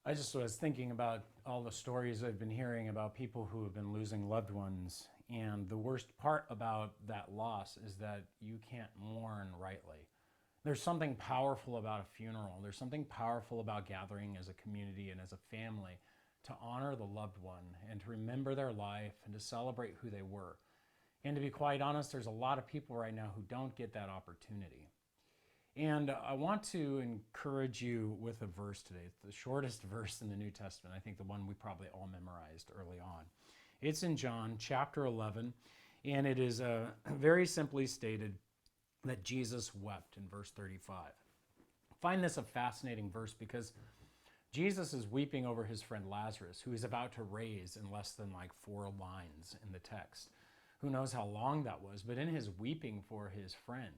I just was thinking about all the stories I've been hearing about people who have been losing loved ones. And the worst part about that loss is that you can't mourn rightly. There's something powerful about a funeral. There's something powerful about gathering as a community and as a family to honor the loved one and to remember their life and to celebrate who they were. And to be quite honest, there's a lot of people right now who don't get that opportunity. And I want to encourage you with a verse today. It's the shortest verse in the New Testament. I think the one we probably all memorized early on. It's in John chapter 11, and it is very simply stated that Jesus wept in verse 35. I find this a fascinating verse because Jesus is weeping over his friend Lazarus, who he's about to raise in less than like 4 lines in the text. Who knows how long that was, but in his weeping for his friend,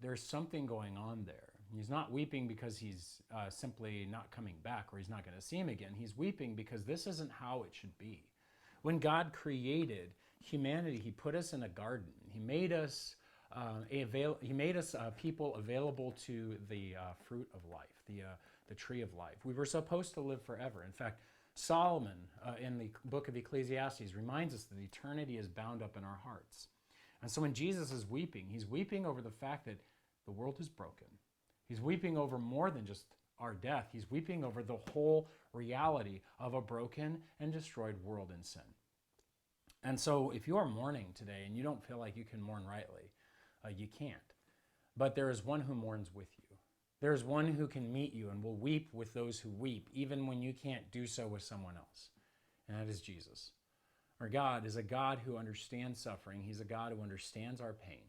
there's something going on there. He's not weeping because he's simply not coming back or he's not going to see him again. He's weeping because this isn't how it should be. When God created humanity, he put us in a garden. He made us people available to the fruit of life, the tree of life. We were supposed to live forever. In fact, Solomon in the book of Ecclesiastes reminds us that eternity is bound up in our hearts. And so when Jesus is weeping, he's weeping over the fact that the world is broken. He's weeping over more than just our death. He's weeping over the whole reality of a broken and destroyed world in sin. And so if you are mourning today and you don't feel like you can mourn rightly, you can't. But there is one who mourns with you. There is one who can meet you and will weep with those who weep, even when you can't do so with someone else. And that is Jesus. Our God is a God who understands suffering. He's a God who understands our pain.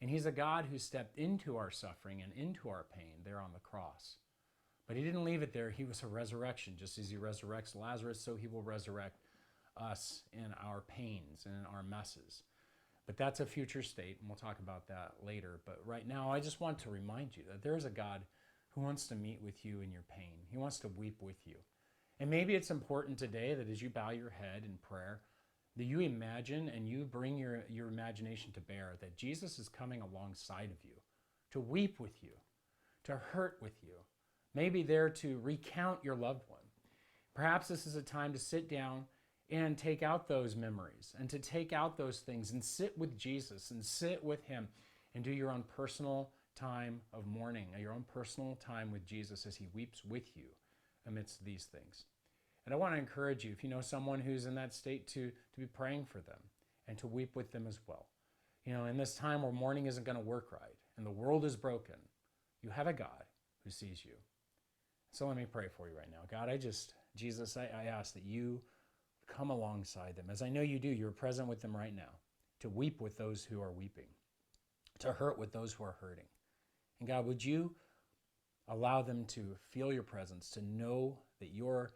And he's a God who stepped into our suffering and into our pain there on the cross. But he didn't leave it there. He was a resurrection. Just as he resurrects Lazarus, so he will resurrect us in our pains and in our messes. But that's a future state, and we'll talk about that later. But right now, I just want to remind you that there is a God who wants to meet with you in your pain. He wants to weep with you. And maybe it's important today that as you bow your head in prayer, that you imagine and you bring your imagination to bear that Jesus is coming alongside of you to weep with you, to hurt with you, maybe there to recount your loved one. Perhaps this is a time to sit down and take out those memories and to take out those things and sit with Jesus and sit with him and do your own personal time of mourning, your own personal time with Jesus as he weeps with you amidst these things. And I want to encourage you, if you know someone who's in that state, to be praying for them and to weep with them as well. You know, in this time where mourning isn't going to work right and the world is broken, you have a God who sees you. So let me pray for you right now. God, Jesus, I ask that you come alongside them. As I know you do, you're present with them right now, to weep with those who are weeping, to hurt with those who are hurting. And God, would you allow them to feel your presence, to know that you're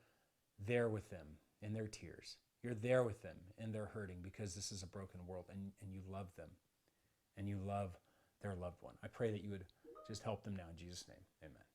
there with them in their tears. You're there with them in their hurting because this is a broken world and you love them and you love their loved one. I pray that you would just help them now in Jesus' name. Amen.